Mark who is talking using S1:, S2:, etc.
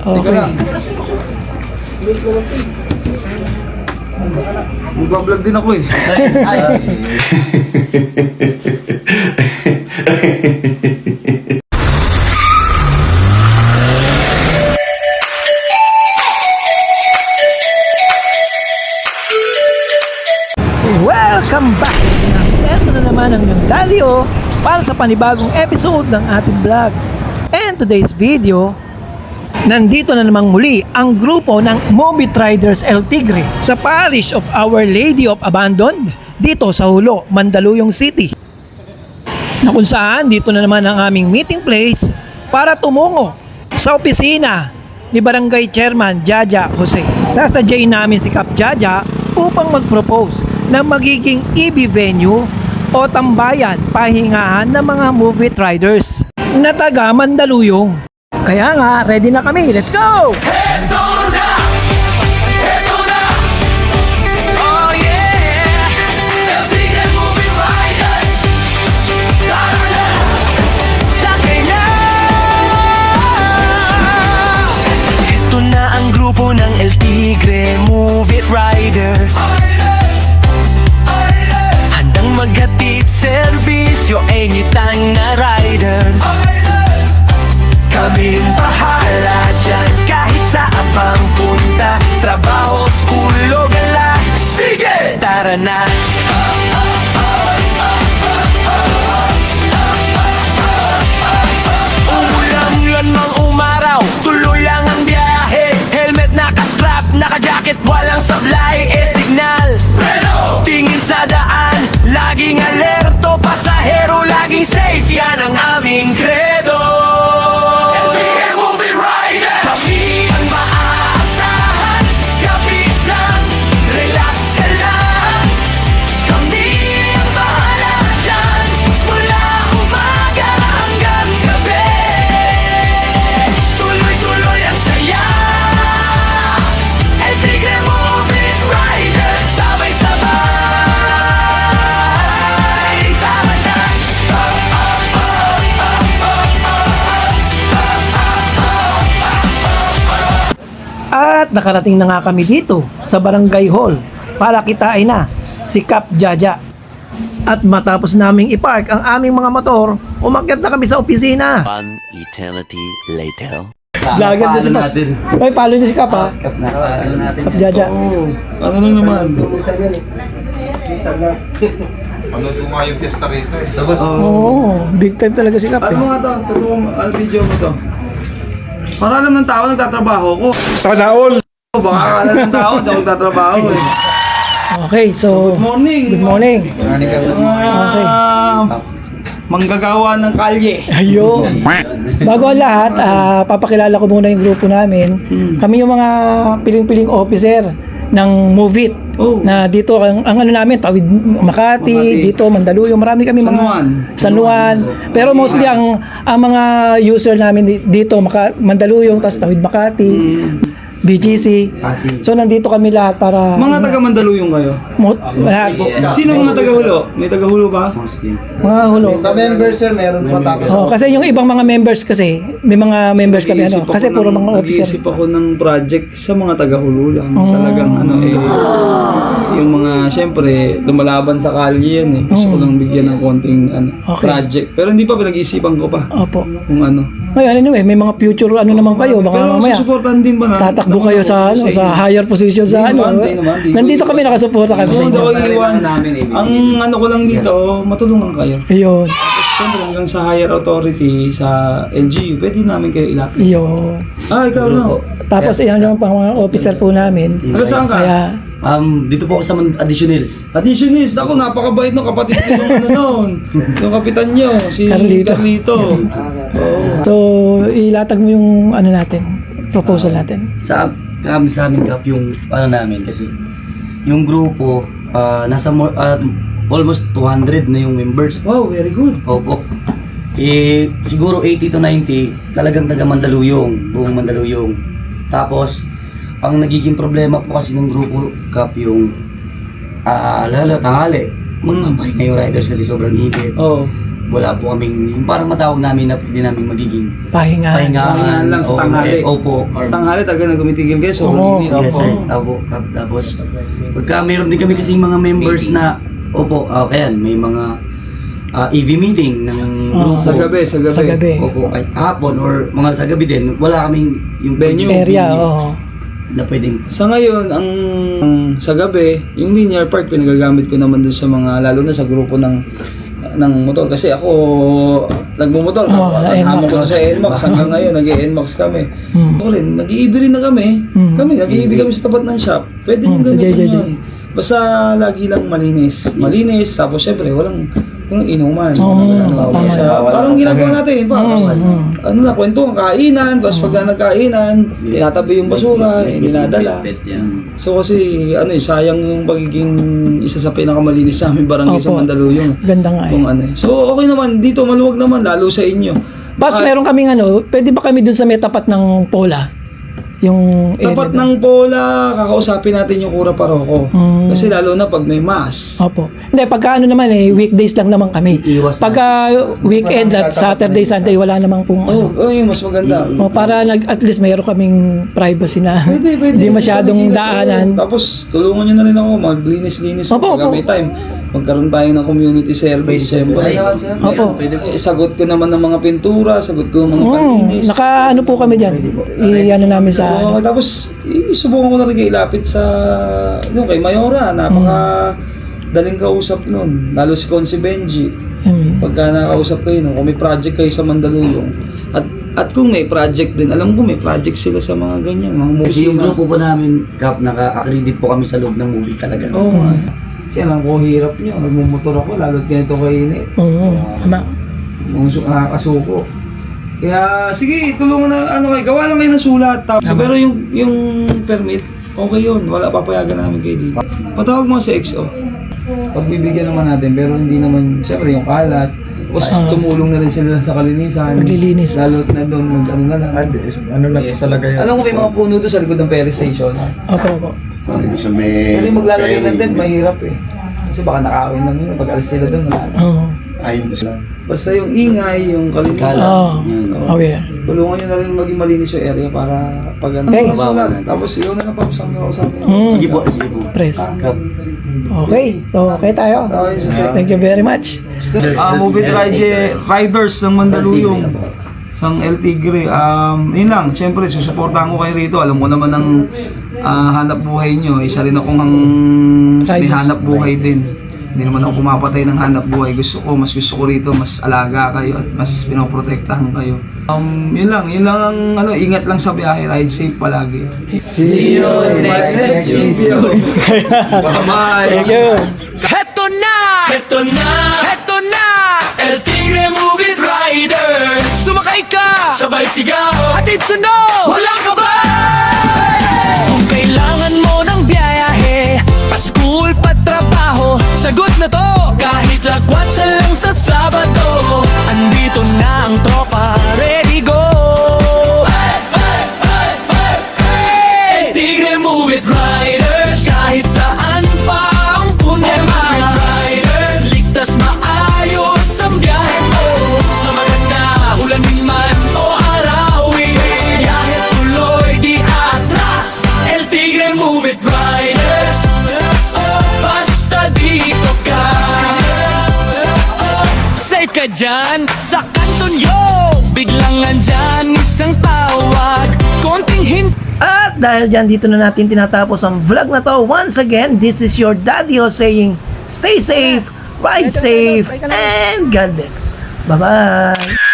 S1: Teka lang. Magbablog din ako eh.
S2: Ay.
S3: Welcome back! So ito na naman ang Dalio para sa panibagong episode ng ating vlog. And today's video, nandito na namang muli ang grupo ng Movie Riders El Tigre sa parish of Our Lady of Abandon dito sa Hulo, Mandaluyong City. Na kung saan dito na naman ang aming meeting place para tumungo sa opisina ni Barangay Chairman Jaja Jose. Sasadyain namin si Kap Jaja upang mag-propose na magiging EB venue o tambayan pahingahan ng mga movie riders na taga Mandaluyong. Kaya nga, ready na kami. Let's go!
S4: Oh yeah! El Tigre Movie Riders! Tara na! Sakay na! Ito na ang grupo ng El Tigre Movie Riders. Handang maghatid serbisyo anytime na riders. Kaming bahala dyan kahit saan pang punta. Trabaho, school o gala. Sige! Tara na! Umulan mang umaraw, tuloy lang ang biyahe. Helmet naka-strap, naka-jacket, walang sablay. Signal, pero tingin sa daan. Laging alerto, pasahero, laging safe. Yan ang aming credo.
S3: At nakarating na nga kami dito sa Barangay Hall para kitain na si Kap Jaja. At matapos naming ipark ang aming mga motor, umakyat na kami sa opisina.
S5: One eternity later.
S3: Lagan na si Kap. Ay, palo niya si Kap ha. Kap Jaja.
S1: Ano lang naman?
S2: Ano nga yung fiesta rito eh. Tapos,
S3: Oo, big time talaga si Kap.
S1: Ano
S3: Eh.
S1: mo nga to? Totoo mo, ano video mo to? Para alam ng tao, nagtatrabaho ko.
S6: Sana all!
S1: Baka akala ng tao, hindi ako nagtatrabaho eh.
S3: Okay, so
S1: Good morning!
S3: good morning.
S1: Okay. Manggagawa ng kalye.
S3: Ayun. Bago ang lahat, papakilala ko muna yung grupo namin. Kami yung mga piling-piling officer ng Movit.
S1: Oh.
S3: Na dito ang ano namin, Tawid Makati, dito Mandaluyong, marami kami
S1: San
S3: mga
S1: Juan.
S3: San Juan. Pero mostly ang mga user namin dito Mandaluyong, tapos Tawid Makati, BGC. So nandito kami lahat para
S1: Mga taga Mandaluyong kayo?
S3: lahat.
S1: Sino mga taga-hulo? May taga-hulo ba?
S3: Mga hulo.
S6: Sa members sir, meron pa tapos.
S3: Oh, kasi yung ibang mga members kasi, may mga members kami ano, kasi puro mga officer.
S1: Nag-iisip ako ng project sa mga taga-hulo lang. Talagang ano eh. Yung mga, syempre, lumalaban sa kalye yan eh. Gusto ko lang bigyan ng konting ano,
S3: Okay.
S1: project. Pero hindi pa pinag-iisipan ko pa
S3: Opo.
S1: kung ano.
S3: Ngayon, anyway, may mga future ano naman kayo, baka
S1: Pero
S3: mamaya
S1: susuportahan din ba na?
S3: tatakbo kayo sa ano, sa higher position sa
S1: Hindi
S3: ano.
S1: naman, hindi naman, hindi.
S3: Nandito kami nakasuporta kami sa
S1: Hindi
S3: inyo.
S1: ako iiwan. Ang ano ko lang dito, matulungan kayo.
S3: Ayun.
S1: Siyempre hanggang sa higher authority, sa LGU, pwede namin kayo ilapit.
S3: Ayun.
S1: Ikaw na.
S3: Tapos yan yung pang mga officer po namin.
S1: Taga saan ka?
S3: Kaya
S7: Dito po ako sa Additionals.
S1: Additionist, ako napakabait ng kapatid ko yung ano noon. Yung kapitan nyo, si
S3: Carlito.
S1: Carlito. Oo.
S3: so ilatag mo yung ano natin, proposal natin.
S7: Sa amin kap yung ano namin kasi yung grupo nasa almost 200 na yung members.
S1: Wow, very good.
S7: Opo. Siguro 80 to 90 talagang taga Mandaluyong, buong Mandaluyong. Tapos ang nagiging problema po kasi ng grupo kap yung lalo tanghali magpapahinga yung riders kasi sobrang init.
S1: Oh.
S7: wala po kaming, yung parang matawag namin na pwede namin magiging
S3: Pahinga.
S1: Pahingahan lang sa
S7: Oo,
S1: tanghali.
S7: Opo.
S1: Sa tanghali talaga nagkumitigil kayo, so
S3: Oo.
S1: hindi
S7: Yes, sir. Opo. Tapos, pagka mayroon din kami kasi mga members na, opo, kaya may mga EV meeting ng grupo.
S1: Sa gabi.
S3: Sa gabi.
S7: Opo, ay hapon or mga sa gabi din, wala kaming yung
S1: Venue.
S3: Area, oo.
S7: na pwedeng.
S1: Sa ngayon, ang sa gabi, yung linear park pinagagamit ko naman dun sa mga, lalo na sa grupo ng motor. Kasi ako, nagmumotor. Kasama ko na sa NMAX. Hanggang ngayon, nag-NMAX kami. Ako rin, nag-EV rin na kami. Nag-EV kami sa tapat ng shop. Pwede yung
S3: sa
S1: gamitin
S3: JJJ.
S1: yun. Basta lagi lang malinis. Malinis, tapos syempre, walang inuman. Parang ginagawa natin. Ano na, kwento, ang kainan. Tapos pagka nagkainan, tinatabi yung basura, dinadala. So kasi, sayang yung pagiging isa sa pinakamalinis sa aming barangay sa
S3: Opo.
S1: Mandaluyong.
S3: Ganda nga
S1: Kung So okay naman, dito maluwag naman, lalo sa inyo.
S3: Boss, meron kaming pwede ba kami dun sa may tapat ng Pola? Yung
S1: Tapat
S3: area
S1: ng Pola, kakausapin natin yung Kura Paroko. Kasi lalo na pag may mass.
S3: Opo. Hindi, pagka naman weekdays lang naman kami.
S7: Iiwas
S3: Pagka weekend at Saturday, Sunday, wala namang pong
S1: Yung mas maganda.
S3: para at least mayroon kaming privacy na
S1: Pwede.
S3: hindi masyadong
S1: Sa gilid,
S3: daanan.
S1: Tapos tulungan nyo na rin ako, maglinis-linis.
S3: Opo,
S1: Pag may time, magkaroon tayo ng community service. Siyempre.
S3: Opo.
S1: Sagot ko naman ng mga pintura, sagot ko ng mga panlinis.
S3: Naka po kami dyan. Namin sa
S1: Tapos, isubukan ko na rin kayo ilapit sa, kay Mayora, napaka daling kausap nun. Lalo si Consi Benji. Pagka nakausap kayo, kung may project kayo sa Mandaluyong. At kung may project din, alam ko may project sila sa mga ganyan, mga
S7: Kasi yung
S1: musika.
S7: grupo po namin, Kap, naka-accredit po kami sa loob ng movie talaga.
S1: Oo nga. Kasi alam ko, hirap nyo. Nagmumotor ako, lalo't ganito kainit.
S3: Tama.
S1: Mga nakakasuko. Kaya, sige, tulungan na, kayo, gawa lang kayo ng sulat. So, pero yung permit, okay yun. Wala, papayagan namin kayo dito. Patawag mo sa XO. Pagbibigyan naman natin, pero hindi naman, syempre yung kalat. Tapos tumulong na rin sila sa kalinisan.
S3: Maglilinis.
S1: Lalo't na doon, na lang.
S6: Ano lang talaga yun?
S1: Alam ko may mga puno doon sa likod ng ferry station.
S3: Opo.
S6: Sa may...
S1: Kasi maglalagay ng tent, mahirap eh. Kasi baka nakawin lang yun, pag alis sila doon, wala na.
S3: Oo.
S6: Ay,
S1: Basta yung ingay, yung kalinisan.
S3: Oo. Okay.
S1: Tulungan nyo na rin maging malinis yung area para pag
S3: Okay.
S1: sulat. Tapos ikaw na lang pa sa kausapin.
S7: Sige po, sige po.
S3: Press.
S7: Kap.
S3: Okay. So, okay tayo.
S1: Okay, so
S3: Thank you very much.
S1: movie riders ng Mandaluyong. Sang El Tigre. Yun lang, siyempre, susuportahan ko kayo rito. Alam ko naman ang hanap buhay nyo. Isa rin akong may
S3: Riders.
S1: hanap buhay din. Hindi naman ako pumapatay ng hanap buhay. Mas gusto ko rito, mas alaga kayo at mas pinoprotektahan kayo. Yun lang ang ingat lang sa biyahe, ride safe palagi. See you in the next video. Bye-bye.
S3: Thank you.
S4: Heto na El Tigre Movie Rider. Sumakay ka, sabay sigaw, hatid sunod, walang kabay. Kung kailangan mo ng biyahe, pa-school, pa-trabaho, sagot na to. Kahit lagwat sa lang sa Sabado, andito na ang tropa, ready go. El Tigre Movie Riders, kahit saan pa ang punta. Riders, ligtas maayos ang biyahe mo. Sa maganda, ulanin man o arawin, biyahe tuloy di atras. El Tigre Movie Riders, basta dito ka. Safe ka dyan sa kanton yo, biglang andyan isang tawag, konting hint.
S3: At dahil dyan, dito na natin tinatapos ang vlog na to. Once again, this is your Daddy O saying, stay safe, ride safe, and God bless. Bye-bye!